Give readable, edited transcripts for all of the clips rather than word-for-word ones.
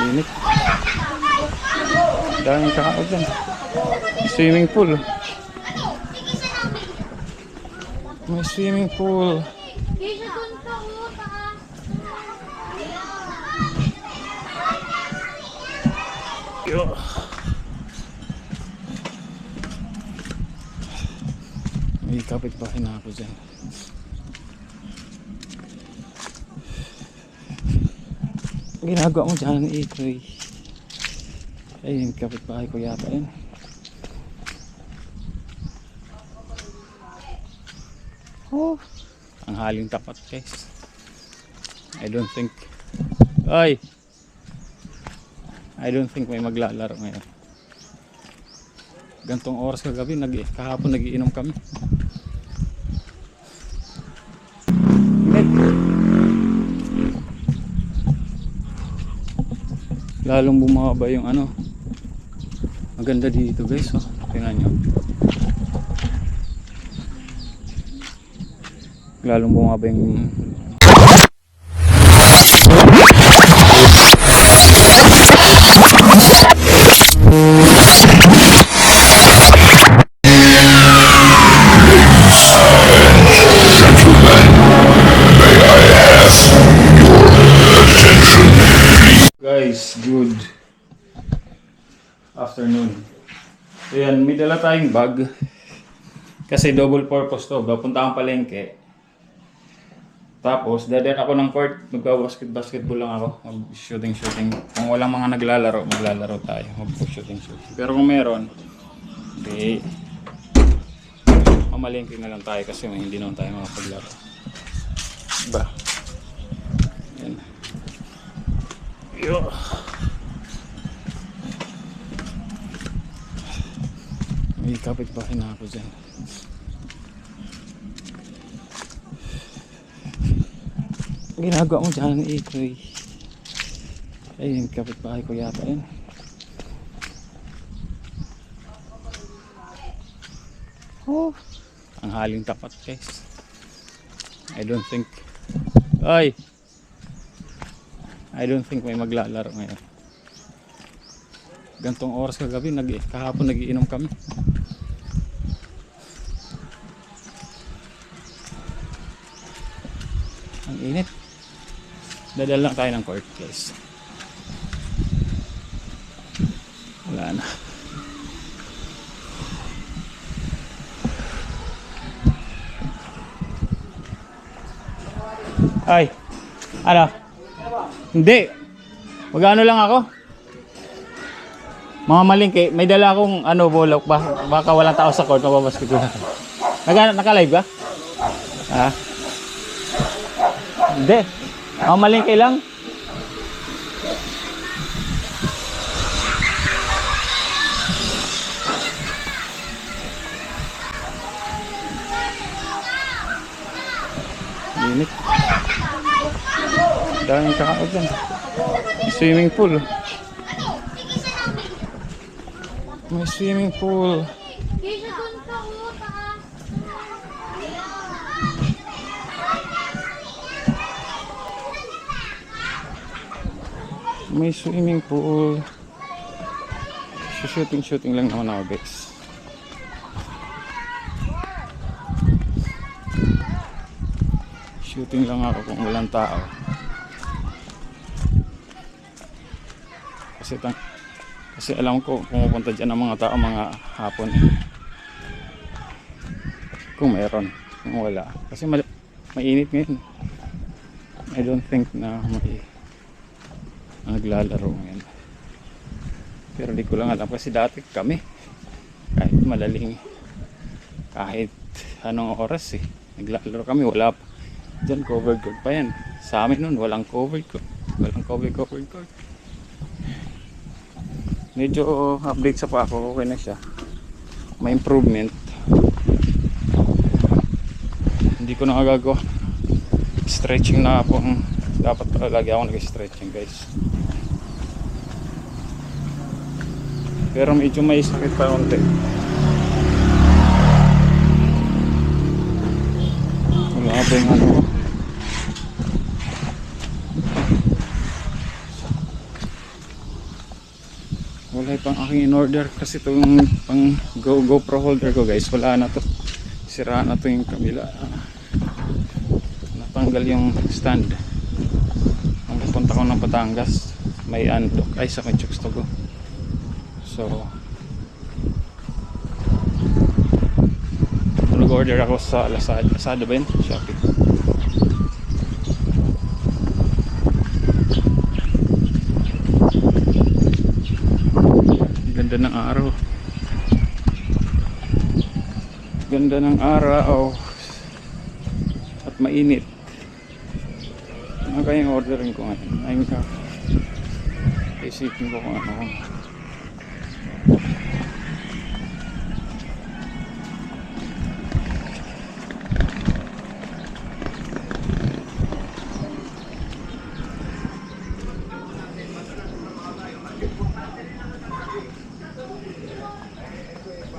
Init. Daming tao dyan. Swimming pool. May swimming pool. Yo. May kapitbahay na ako dyan. Ginagawa mo dyan, Ikoy. Ayun, kapitbahay ko yata yun. Oh, ang haling tapat, guys. I don't think may maglalaro ngayon. Gantong oras kagabi, kahapon nagiinom kami. Lalong bumaba yung ano. Maganda dito, guys, oh. Tingnan nyo. Lalong bumaba yung guys, good afternoon. Ayan, may dala tayong bag. Kasi double purpose to. Papunta akong palengke. Tapos, dadaan ako ng court. Magbabasketball lang ako. Mag-shooting. Kung walang mga naglalaro, maglalaro tayo. Mag-shooting. Pero kung meron, okay, mamalengke na lang tayo kasi hindi naman tayo makapaglaro. Diba? Ayan. Yo. May kapitbahay na ako dyan. Ginagawa mo dyan, Ikoy. Ayun, kapitbahay ko yata yun. Oh, ang haling tapat, guys. I don't think may maglalaro ngayon. Gantong oras kagabi, kahapon nagiinom kami. Ang init. Dadal lang tayo ng court, guys. Wala na. Ay, ano? Hindi. Mag-ano lang ako? Mga malingke, may dala akong bulok. Baka walang tao sa court, mababasket ko na. Naka-live ka? Ha? Hindi. Mga malingke lang. Init. Daming tao dyan. Swimming pool. May swimming pool. May swimming pool. Shooting lang naman ako, guys. Shooting lang ako kung walang tao. Kasi alam ko pumupunta dyan ang mga tao mga hapon. Kung meron, kung wala. Kasi mainit ngayon. I don't think na may naglalaro ngayon. Pero di ko lang alam kasi dati kami kahit malaling kahit anong oras naglalaro kami, wala pa dyan covered court pa yan. Sa amin nun walang covered court. Medyo update sa pa ako, okay na siya, may improvement. Hindi ko na magagawa, stretching na ako. Dapat lagi ako nag-stretching, guys. Pero medyo may sakit pa konti. Wala pa yung ko. Wala pang aking in order kasi itong pang GoPro holder ko guys, wala na to. Sira na to yung kabila. Natanggal yung stand. Ang pupunta ko ng Batangas, may unlock ay sa may chokes to go. So nag-order ako sa Lazada ba yun? Shopee. Ganda ng araw. Ganda ng araw. At mainit. Ano kayang orderin ko ngayon? Ayun ka. Isipin ko kung ano.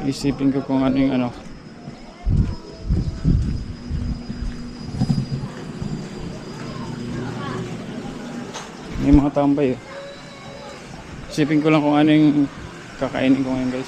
Isipin ko kung ano yung ano. May mga tambay. Isipin ko lang kung ano yung kakainin ko ngayon guys.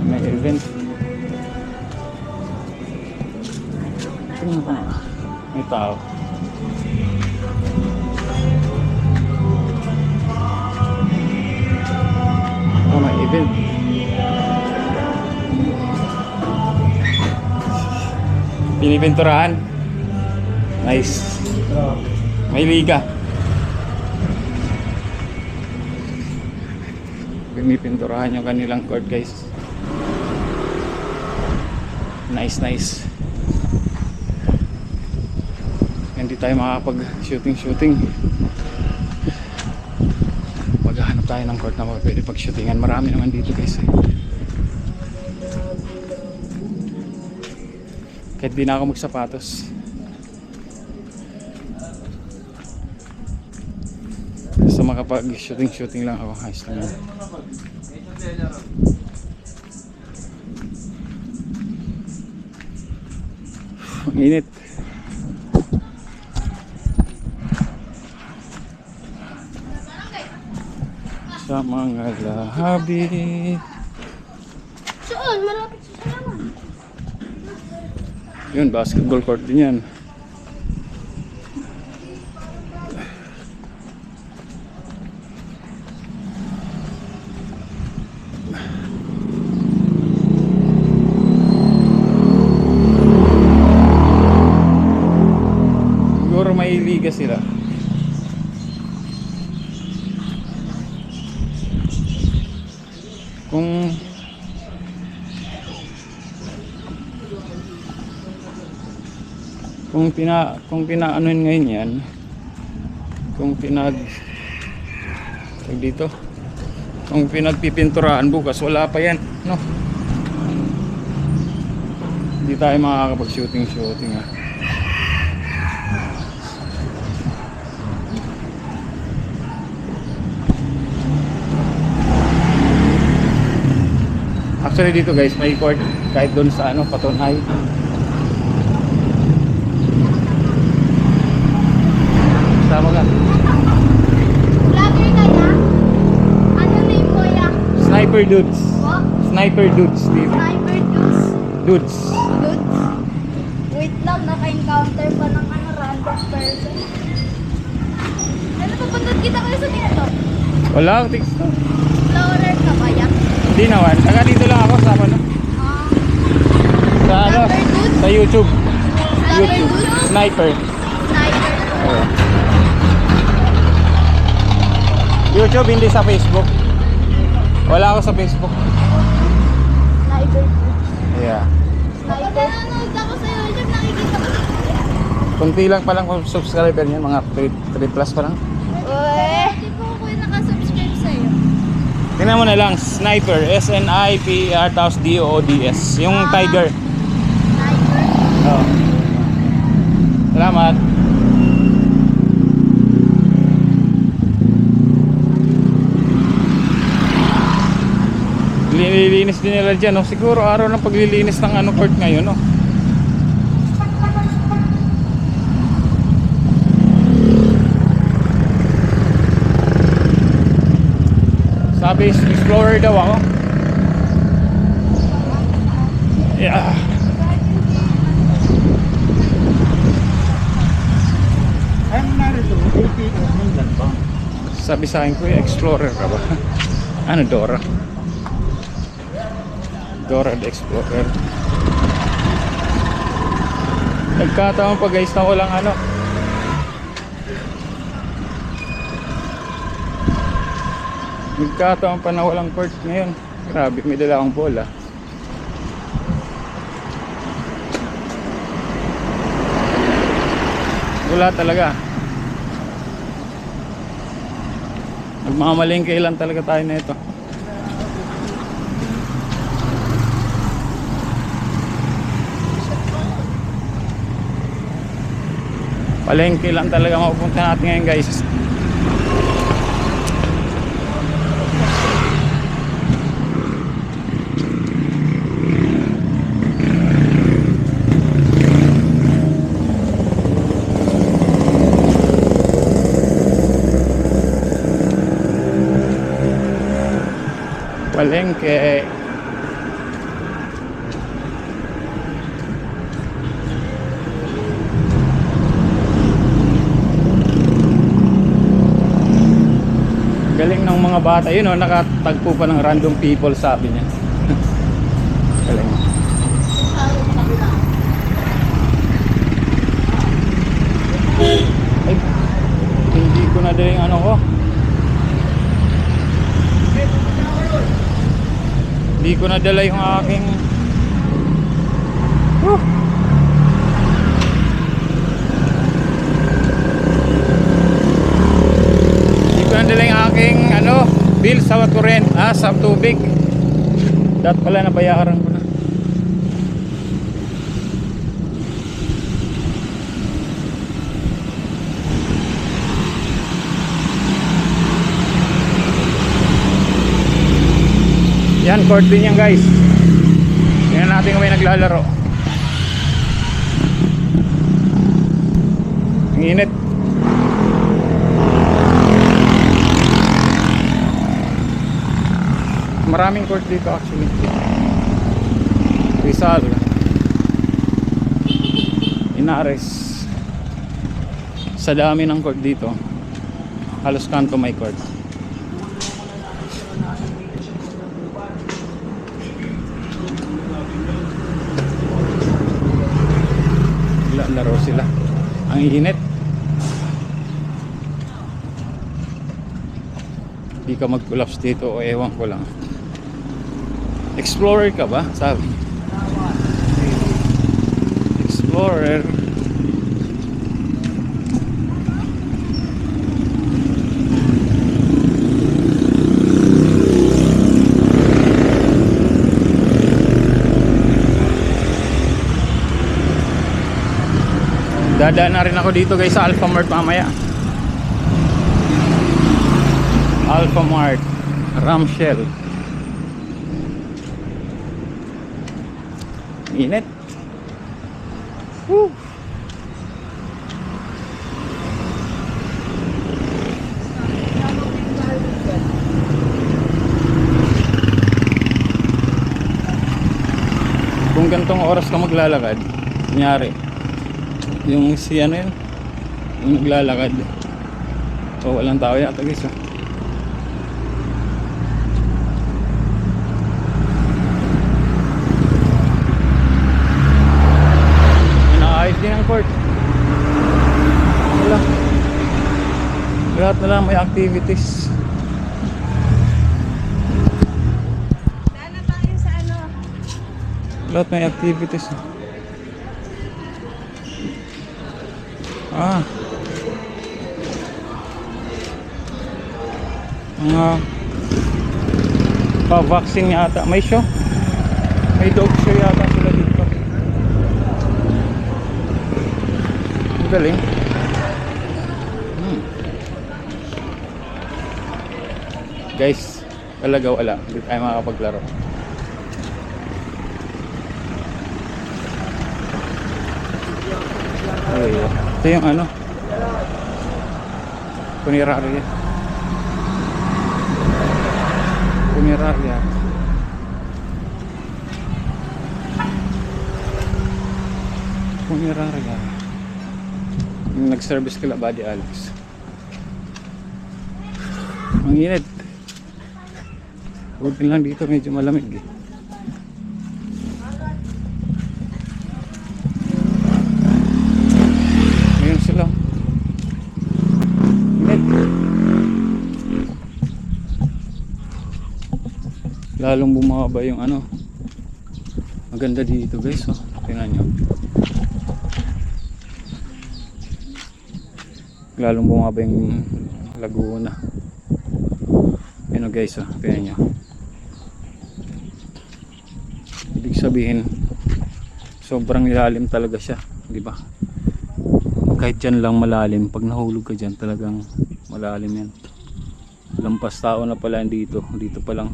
May event. Tingnan ko nga. May tao. Oh, may event. Pinipinturahan. Nice. May liga. Pinipinturahan yung kanilang court guys. Nice. Hindi tayo makakapag shooting. Maghahanap tayo ng court na pwede pag shootingan. Marami naman dito guys eh. Kahit di na ako magsapatos. So makapag shooting lang ako. Ayos lang yan. Ang init. Sa mga lahabi. Saan? Malapit sa salaman. Yun, basketball court din yan. Siguro may liga sila. Kung pinaanuin ngayon yan, kung pinagpipinturahan bukas, wala pa yan, no? Hindi tayo makakapag shooting ha. Actually dito guys, may court kahit doon sa Patonhay. Sama ka. Vlogger ka na? Ano name mo ya? Sniper Dudes. What? Sniper Dudes TV. Sniper dudes? Dudes. Dudes? Wait lang, naka-encounter pa ng random person. Ano papanood kita kayo sa TikTok? Wala akong TikTok. Explorer ka ba ya? Hindi naman. Taga dito lang ako sa sa Sniper Dudes? sa YouTube. Sniper dudes? Sniper. Sniper. Oo. YouTube, hindi sa Facebook. Wala ako sa Facebook. Sniper dudes. Yeah. Kapag nanonood ako sa YouTube, nakikita ko sa Kunti lang pa lang kung subscriber niyan, mga 3 plus pa lang. Uy! Hindi po ako yung nakasubscribe sa'yo. Tingnan mo na lang, Sniper, S-N-I-P-E-R tapos D-O-O-D-S. Yung tiger. Tiger. Oo. Salamat. Lilinis din nila dyan, no? Siguro araw ng paglilinis ng ano court ngayon, no? Sabi, explorer daw ako. Yeah. Sabi sa akin, kuya, explorer ka ba? Ano, Dora? Dora the Explorer. Nagkataon pa guys na walang ano. Nagkataon pa na walang court ngayon. Grabe, may dala akong bola. Wala talaga. Nagmamalingke lang talaga tayo na ito. Palengke lang talaga mapupunta natin ngayon guys. Palengke. Galing ng mga bata yun, oh, nakatagpo pa ng random people, sabi niya. Galing. Ay, hindi ko na din ano ko. Hindi ko nadala yung aking Hindi ko nadala yung aking ano, bill sa kurent, sa tubig. Dapat pala nabayaran ko na. Yan, court din yan guys. Tingnan natin kung may naglalaro. Ang init. Maraming court dito actually. Rizal, Inares. Sa dami ng court dito, halos kanto may court. Laro sila. Ang init. Hindi ka mag-collapse dito o ewan ko lang. Explorer ka ba? Sabi. Explorer. Dadaan na rin ako dito guys sa Alphamart mamaya. Alphamart Ramshell. Init. Woo. Kung gantong oras ka maglalakad, kunyari yung si ano yun, yung naglalakad, so walang tao yata guys. Inaayos din ang court. Wala, lahat na lang may activities. Sana tayo sa ano. Lahat may activities. Mga Pa-vaccine yata. May show. May dog show yata sila dito. Ang galing. Guys, talaga wala. Hindi tayo makakapaglaro. Ay, ito yung ano. Punerarya. Punerarya. Punerarya. Yung nag-service kila Buddy Alex. Ang init. Buti lang dito medyo malamig eh. Ngayon sila. Init. Lalong bumaba yung ano. Maganda dito guys, oh. Tingnan nyo. Lalong bumaba yung Laguna. Ano guys, oh. Tingnan nyo. Ibig sabihin sobrang ilalim talaga siya, di ba? Kahit dyan lang malalim, pag nahulog ka dyan talagang malalim yan. Lampas tao na pala dito, dito pa lang.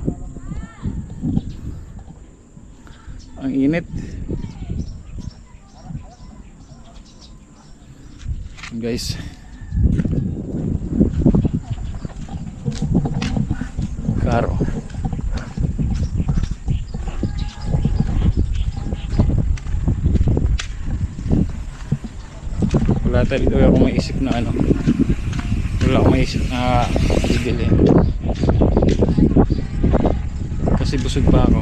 Ang init guys. Karo. Wala talaga akong maisip na ano. Wala akong maisip na bibili. Kasi busog pa ako.